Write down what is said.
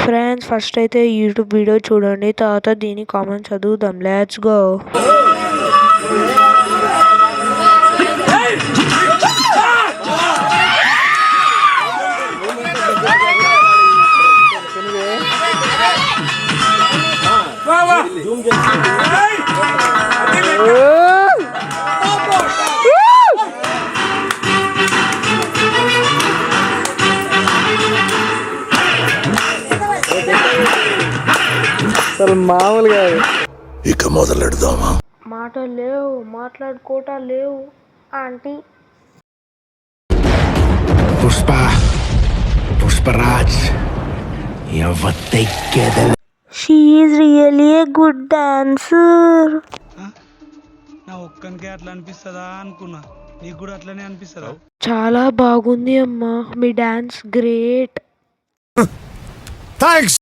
Friends, first అయితే YouTube video చూడండి, తర్వాత దీని కామెంట్ చదువుదాం. Let's go. అసలు మామూలుగా ఇక మొదలెడదామా? మాటలు లేవు, మాట్లాడుకోవటాలు లేవు aunty. Pushparaj she is really a good dancer. నా ఒక్కనికే అట్లా అనిపిస్తుందా అనుకున్నా, నీకు కూడా అట్లనే అనిపిస్తుందా? చాలా బాగుంది అమ్మా, మీ డాన్స్ గ్రేట్. థాంక్స్.